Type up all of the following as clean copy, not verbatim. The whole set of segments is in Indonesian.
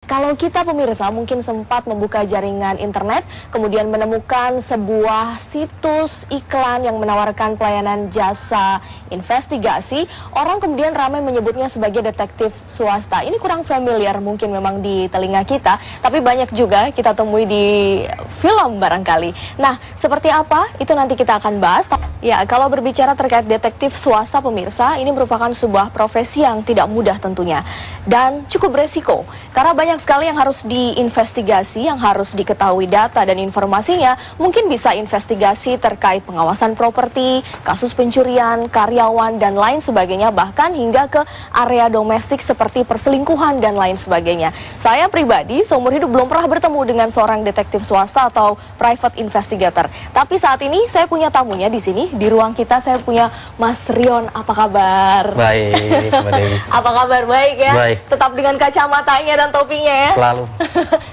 Kalau kita pemirsa mungkin sempat membuka jaringan internet, kemudian menemukan sebuah situs iklan yang menawarkan pelayanan jasa investigasi, orang kemudian ramai menyebutnya sebagai detektif swasta. Ini kurang familiar mungkin memang di telinga kita, tapi banyak juga kita temui di film barangkali. Nah, seperti apa? Itu nanti kita akan bahas. Ya, kalau berbicara terkait detektif swasta pemirsa, ini merupakan sebuah profesi yang tidak mudah tentunya dan cukup beresiko karena banyak sekali yang harus diinvestigasi, yang harus diketahui data dan informasinya. Mungkin bisa investigasi terkait pengawasan properti, kasus pencurian, karyawan dan lain sebagainya, bahkan hingga ke area domestik seperti perselingkuhan dan lain sebagainya. Saya pribadi seumur hidup belum pernah bertemu dengan seorang detektif swasta atau private investigator. Tapi saat ini saya punya tamunya di sini, di ruang kita saya punya Mas Rion. Apa kabar? Baik, Mbak Dewi. Apa kabar? Baik ya? Baik. Tetap dengan kacamatanya dan topinya ya? Selalu.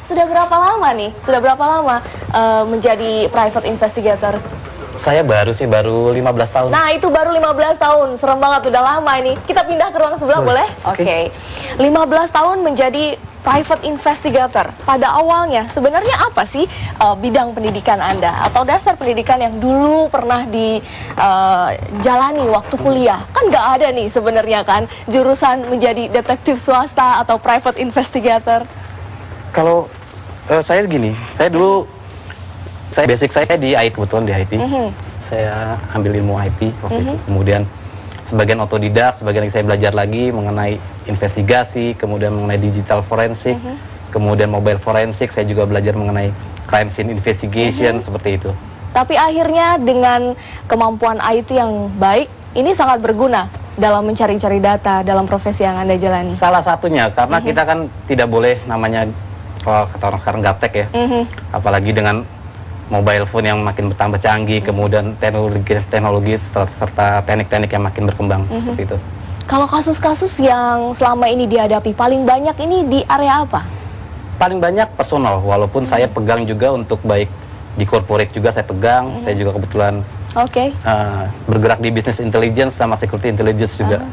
Sudah berapa lama nih? Sudah berapa lama menjadi private investigator? Saya baru 15 tahun. Nah, itu baru 15 tahun. Serem banget, udah lama ini. Kita pindah ke ruang sebelah boleh? Oke. 15 tahun menjadi private investigator. Pada awalnya sebenarnya apa sih bidang pendidikan Anda atau dasar pendidikan yang dulu pernah dijalani waktu kuliah? Kan nggak ada nih sebenarnya kan jurusan menjadi detektif swasta atau private investigator. Kalau saya gini, saya dulu basic saya di IT, kebetulan di IT. Saya ambil ilmu IT waktu itu. Kemudian sebagian otodidak, sebagian saya belajar lagi mengenai investigasi, kemudian mengenai digital forensik, kemudian mobile forensik. Saya juga belajar mengenai crime scene investigation, seperti itu. Tapi akhirnya dengan kemampuan IT yang baik, ini sangat berguna dalam mencari-cari data dalam profesi yang Anda jalani. Salah satunya karena kita kan tidak boleh namanya, kalau kata orang sekarang gaptek ya, apalagi dengan mobile phone yang makin bertambah canggih, kemudian teknologi serta teknik-teknik yang makin berkembang, seperti itu. Kalau kasus-kasus yang selama ini dihadapi, paling banyak ini di area apa? Paling banyak personal, walaupun saya pegang juga untuk baik di corporate juga saya pegang, saya juga kebetulan bergerak di business intelligence sama security intelligence juga.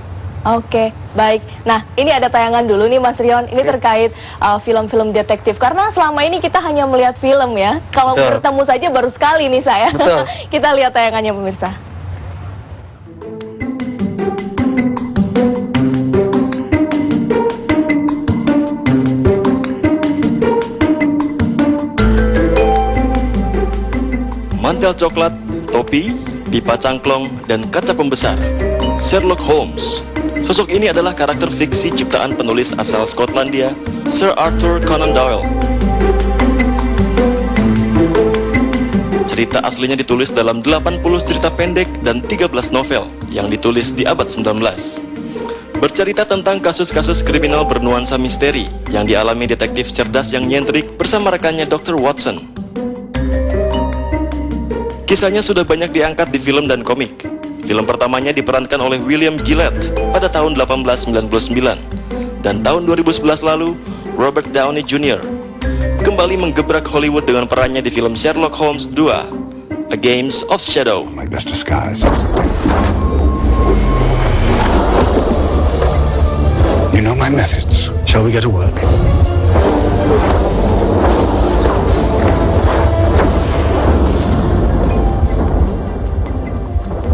Oke, baik. Nah, ini ada tayangan dulu nih Mas Rion. Ini terkait film-film detektif. Karena selama ini kita hanya melihat film ya. Kalau bertemu saja baru sekali nih saya. Kita lihat tayangannya pemirsa. Mantel coklat, topi, pipa cangklong, dan kaca pembesar. Sherlock Holmes. Sosok ini adalah karakter fiksi ciptaan penulis asal Skotlandia, Sir Arthur Conan Doyle. Cerita aslinya ditulis dalam 80 cerita pendek dan 13 novel yang ditulis di abad 19. Bercerita tentang kasus-kasus kriminal bernuansa misteri yang dialami detektif cerdas yang nyentrik bersama rekannya Dr. Watson. Kisahnya sudah banyak diangkat di film dan komik. Film pertamanya diperankan oleh William Gillette pada tahun 1899 dan tahun 2011 lalu Robert Downey Jr. kembali menggebrak Hollywood dengan perannya di film Sherlock Holmes 2, A Game of Shadows. My best disguise. You know my methods. Shall we get to work?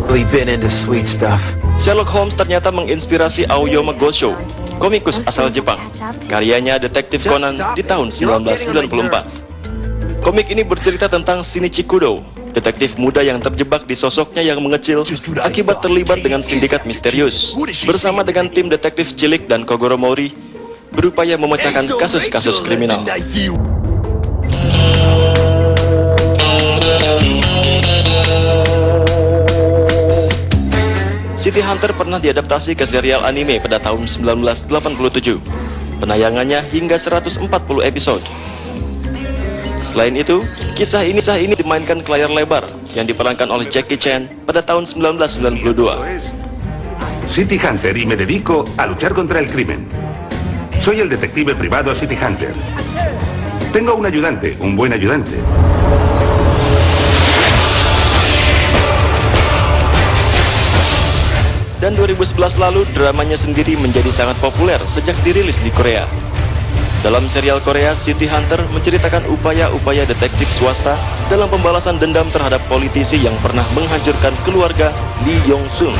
We've been into sweet stuff. Sherlock Holmes ternyata menginspirasi Aoyama Gosho, komikus asal Jepang. Karyanya Detektif Conan di tahun 1994. Komik ini bercerita tentang Shinichi Kudo, detektif muda yang terjebak di sosoknya yang mengecil akibat terlibat dengan sindikat misterius. Bersama dengan tim detektif cilik dan Kogoro Mori, berupaya memecahkan kasus-kasus kriminal. City Hunter pernah diadaptasi ke serial anime pada tahun 1987. Penayangannya hingga 140 episode. Selain itu, kisah ini dimainkan ke layar lebar yang diperankan oleh Jackie Chan pada tahun 1992. City Hunter y me dedico a luchar contra el crimen. Soy el detective privado City Hunter. Tengo un ayudante, un buen ayudante. Dan 2011 lalu, dramanya sendiri menjadi sangat populer sejak dirilis di Korea. Dalam serial Korea, City Hunter menceritakan upaya-upaya detektif swasta dalam pembalasan dendam terhadap politisi yang pernah menghancurkan keluarga Lee Yong-sun.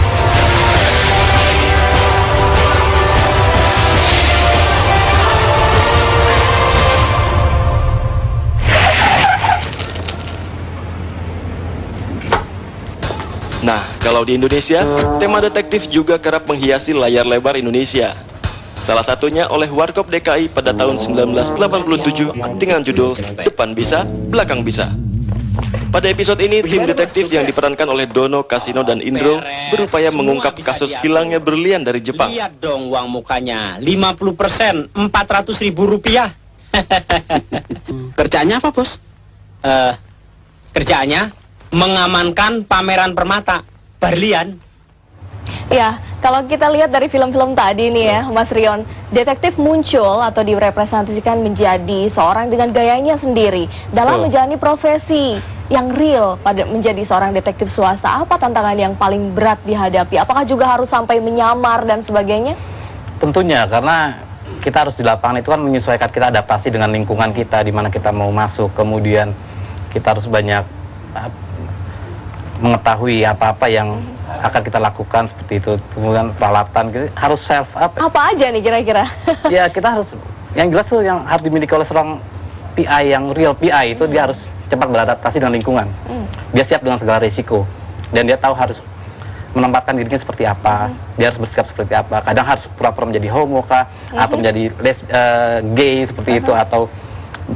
Nah, kalau di Indonesia, tema detektif juga kerap menghiasi layar lebar Indonesia. Salah satunya oleh Warkop DKI pada tahun 1987 dengan judul Depan Bisa, Belakang Bisa. Pada episode ini, tim detektif yang diperankan oleh Dono, Kasino, dan Indro berupaya mengungkap kasus hilangnya berlian dari Jepang. Lihat dong uang mukanya, 50%, 400.000 rupiah. Kerjaannya apa, Bos? Kerjaannya mengamankan pameran permata, berlian. Ya, kalau kita lihat dari film-film tadi nih ya, Mas Rion, detektif muncul atau direpresentasikan menjadi seorang dengan gayanya sendiri dalam menjalani profesi yang real pada menjadi seorang detektif swasta. Apa tantangan yang paling berat dihadapi? Apakah juga harus sampai menyamar dan sebagainya? Tentunya, karena kita harus di lapangan itu kan menyesuaikan, kita adaptasi dengan lingkungan kita, di mana kita mau masuk, kemudian kita harus banyak mengetahui apa-apa yang akan kita lakukan seperti itu, kemudian peralatan kita harus self apa aja nih kira-kira? Ya kita harus, yang jelas tuh yang harus dimiliki oleh seorang PI yang real PI itu dia harus cepat beradaptasi dengan lingkungan, dia siap dengan segala risiko dan dia tahu harus menempatkan dirinya seperti apa, dia harus bersikap seperti apa. Kadang harus pura-pura menjadi homo kah, atau menjadi gay seperti itu, atau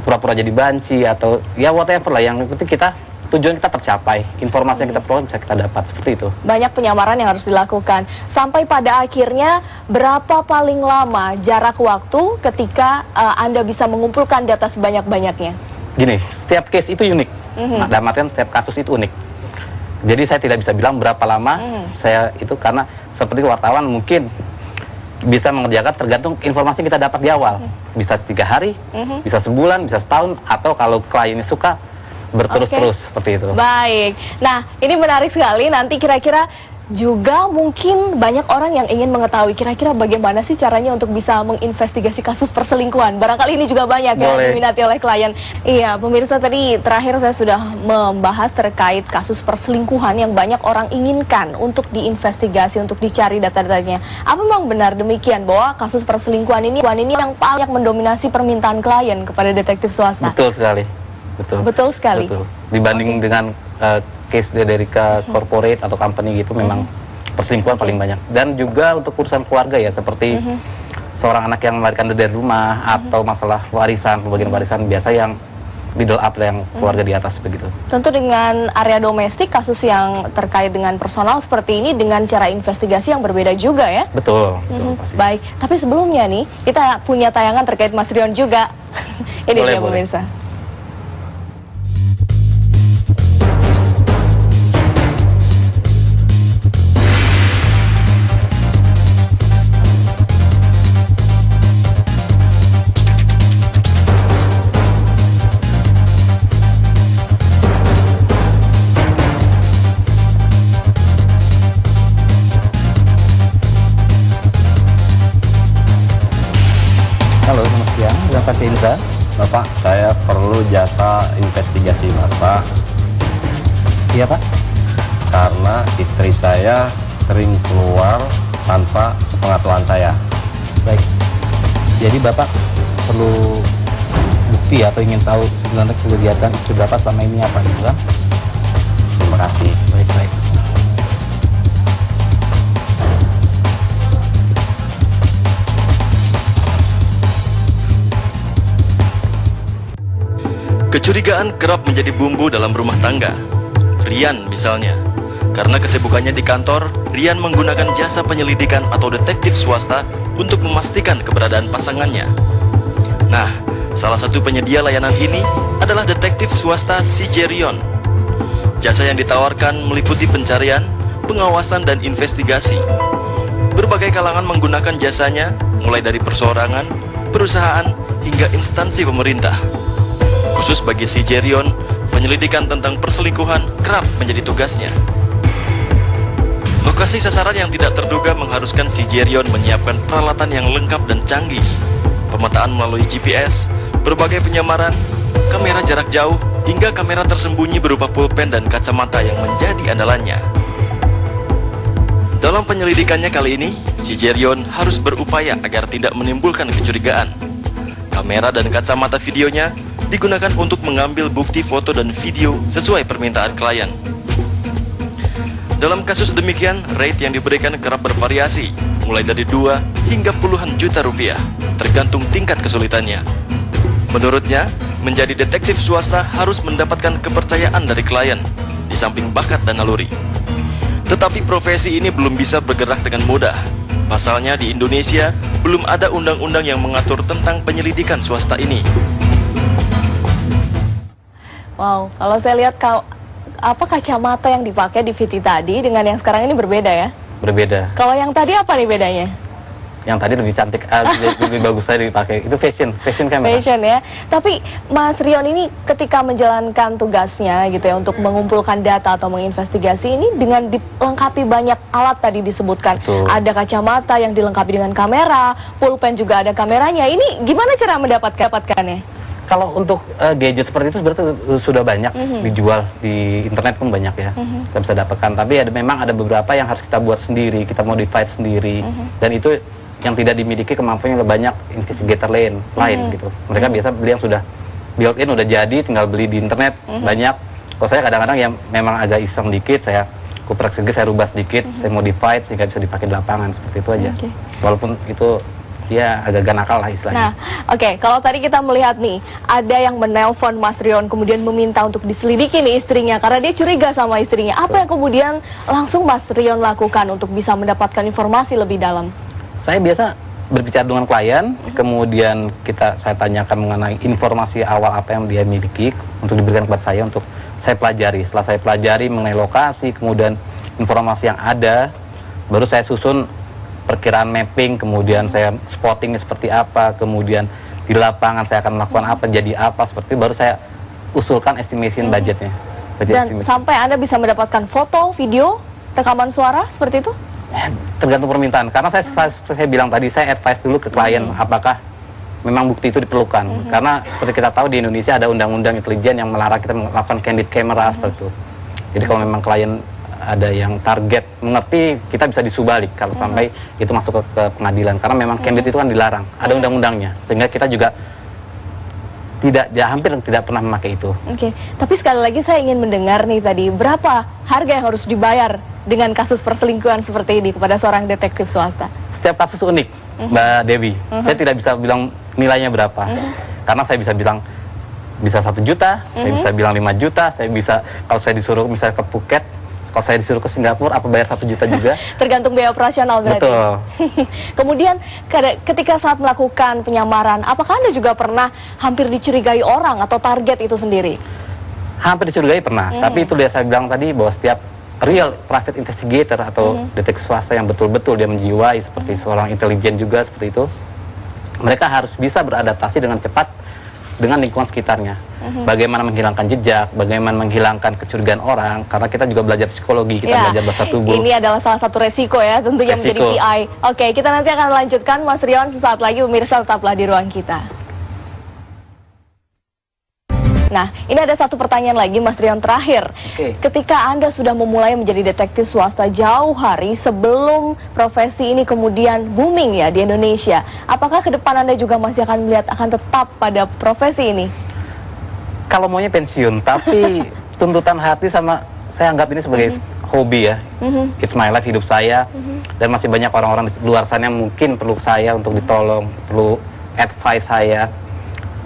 pura-pura jadi banci, atau ya whatever lah, yang penting kita tujuan kita tercapai, informasi yang kita peroleh bisa kita dapat, seperti itu. Banyak penyamaran yang harus dilakukan. Sampai pada akhirnya, berapa paling lama jarak waktu ketika Anda bisa mengumpulkan data sebanyak-banyaknya? Gini, setiap case itu unik. Nah, dalam artian setiap kasus itu unik. Jadi saya tidak bisa bilang berapa lama saya itu, karena seperti wartawan mungkin bisa mengerjakan tergantung informasi yang kita dapat di awal. Bisa 3 hari, bisa sebulan, bisa setahun, atau kalau kliennya suka, berterus-terus seperti itu. Baik. Nah, ini menarik sekali. Nanti kira-kira juga mungkin banyak orang yang ingin mengetahui kira-kira bagaimana sih caranya untuk bisa menginvestigasi kasus perselingkuhan. Barangkali ini juga banyak ya diminati oleh klien. Iya, pemirsa, tadi terakhir saya sudah membahas terkait kasus perselingkuhan yang banyak orang inginkan untuk diinvestigasi, untuk dicari data-datanya. Apa memang benar demikian bahwa kasus perselingkuhan ini yang paling mendominasi permintaan klien kepada detektif swasta? Betul sekali. Betul sekali. Betul. Dibanding dengan case dari corporate atau company gitu, memang perselingkuhan paling banyak. Dan juga untuk urusan keluarga ya, seperti seorang anak yang melarikan diri dari rumah, atau masalah warisan, pembagian warisan, biasa yang middle up, yang keluarga di atas begitu. Tentu dengan area domestik, kasus yang terkait dengan personal seperti ini dengan cara investigasi yang berbeda juga ya. Betul. Pasti. Baik, tapi sebelumnya nih kita punya tayangan terkait Mas Rion juga. Ini dia pemirsa. Halo, selamat siang. Dengan Saksi Indra. Bapak, saya perlu jasa investigasi Bapak. Iya, Pak. Karena istri saya sering keluar tanpa sepengetahuan saya. Baik. Jadi Bapak perlu bukti atau ingin tahu sebenarnya kegiatan istri Bapak selama ini apa gitu kan? Terima kasih. Baik. Kecurigaan kerap menjadi bumbu dalam rumah tangga. Rian misalnya. Karena kesibukannya di kantor, Rian menggunakan jasa penyelidikan atau detektif swasta untuk memastikan keberadaan pasangannya. Nah, salah satu penyedia layanan ini adalah detektif swasta Si Jerion. Jasa yang ditawarkan meliputi pencarian, pengawasan, dan investigasi. Berbagai kalangan menggunakan jasanya, mulai dari perseorangan, perusahaan, hingga instansi pemerintah. Khusus bagi Si Jerion, penyelidikan tentang perselingkuhan kerap menjadi tugasnya. Lokasi sasaran yang tidak terduga mengharuskan Si Jerion menyiapkan peralatan yang lengkap dan canggih. pemetaan melalui GPS, berbagai penyamaran, kamera jarak jauh, hingga kamera tersembunyi berupa pulpen dan kacamata yang menjadi andalannya. Dalam penyelidikannya kali ini, si Jerion harus berupaya agar tidak menimbulkan kecurigaan. Kamera dan kacamata videonya digunakan untuk mengambil bukti foto dan video sesuai permintaan klien. Dalam kasus demikian, rate yang diberikan kerap bervariasi, mulai dari 2 hingga puluhan juta rupiah, tergantung tingkat kesulitannya. Menurutnya, menjadi detektif swasta harus mendapatkan kepercayaan dari klien, di samping bakat dan naluri. Tetapi profesi ini belum bisa bergerak dengan mudah. Pasalnya di Indonesia, belum ada undang-undang yang mengatur tentang penyelidikan swasta ini. Wow, kalau saya lihat kacamata yang dipakai di VT tadi dengan yang sekarang ini berbeda ya? Berbeda. Kalau yang tadi apa nih bedanya? Yang tadi lebih cantik, lebih bagus saya dipakai. Itu fashion kamera. Fashion ya. Tapi Mas Rion ini ketika menjalankan tugasnya gitu ya untuk mengumpulkan data atau menginvestigasi ini dengan dilengkapi banyak alat tadi disebutkan. Betul. Ada kacamata yang dilengkapi dengan kamera, pulpen juga ada kameranya. Ini gimana cara mendapatkannya? Kalau untuk gadget seperti itu sebenarnya sudah banyak dijual di internet pun banyak ya, kita bisa dapatkan. Tapi memang ada beberapa yang harus kita buat sendiri, kita modified sendiri, dan itu yang tidak dimiliki kemampuan yang lebih banyak investigator lain gitu. Mereka biasa beli yang sudah built-in, udah jadi, tinggal beli di internet banyak. Kalau saya kadang-kadang yang memang agak iseng dikit, saya kuprek sedikit, saya rubah sedikit, saya modified sehingga bisa dipakai di lapangan seperti itu aja. Walaupun itu ya agak nakal lah istilahnya. Nah, oke, kalau tadi kita melihat nih, ada yang menelpon Mas Rion kemudian meminta untuk diselidiki nih istrinya karena dia curiga sama istrinya. Apa yang kemudian langsung Mas Rion lakukan untuk bisa mendapatkan informasi lebih dalam? Saya biasa berbicara dengan klien, kemudian saya tanyakan mengenai informasi awal apa yang dia miliki untuk diberikan kepada saya untuk saya pelajari. Setelah saya pelajari mengenai lokasi, kemudian informasi yang ada, baru saya susun perkiraan mapping, kemudian saya spottingnya seperti apa, kemudian di lapangan saya akan melakukan apa, jadi apa, seperti baru saya usulkan estimation budgetnya. Dan sampai Anda bisa mendapatkan foto, video, rekaman suara seperti itu? Tergantung permintaan, karena saya bilang tadi, saya advice dulu ke klien apakah memang bukti itu diperlukan. Karena seperti kita tahu di Indonesia ada undang-undang intelijen yang melarang kita melakukan candid camera seperti itu. Jadi kalau memang klien ada yang target mengerti, kita bisa disubalik kalau sampai itu masuk ke pengadilan, karena memang candid itu kan dilarang, ada undang-undangnya, sehingga kita juga hampir tidak pernah memakai itu. Oke, tapi sekali lagi saya ingin mendengar nih tadi, berapa harga yang harus dibayar dengan kasus perselingkuhan seperti ini kepada seorang detektif swasta? Setiap kasus unik, Mbak Dewi. Saya tidak bisa bilang nilainya berapa, karena saya bisa bilang bisa 1 juta, saya bisa bilang 5 juta, saya bisa, kalau saya disuruh misalnya ke Phuket, kalau saya disuruh ke Singapura, apa bayar 1 juta juga? Tergantung biaya operasional berarti. Betul. Kemudian ketika saat melakukan penyamaran, apakah Anda juga pernah hampir dicurigai orang atau target itu sendiri? Hampir dicurigai pernah, tapi itu dia saya bilang tadi bahwa setiap real private investigator atau detektif swasta yang betul-betul dia menjiwai seperti seorang intelijen juga seperti itu, mereka harus bisa beradaptasi dengan cepat dengan lingkungan sekitarnya. Bagaimana menghilangkan jejak, bagaimana menghilangkan kecurigaan orang, karena kita juga belajar psikologi, kita belajar bahasa tubuh. Ini adalah salah satu resiko ya tentunya menjadi PI. Oke, kita nanti akan lanjutkan Mas Rion sesaat lagi, pemirsa tetaplah di ruang kita. Nah, ini ada satu pertanyaan lagi Mas Rion terakhir. Ketika Anda sudah memulai menjadi detektif swasta jauh hari sebelum profesi ini kemudian booming ya di Indonesia, apakah ke depan Anda juga masih akan melihat akan tetap pada profesi ini? Kalau maunya pensiun, tapi tuntutan hati sama saya anggap ini sebagai hobi ya. It's my life, hidup saya. Dan masih banyak orang-orang di luar sana yang mungkin perlu saya untuk ditolong, perlu advice saya.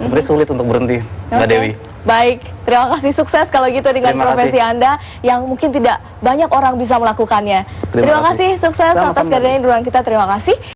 Seperti sulit untuk berhenti, Mbak Dewi. Baik, terima kasih, sukses kalau gitu dengan profesi Anda yang mungkin tidak banyak orang bisa melakukannya. Terima kasih, sukses atas kehadirannya di ruang kita, terima kasih.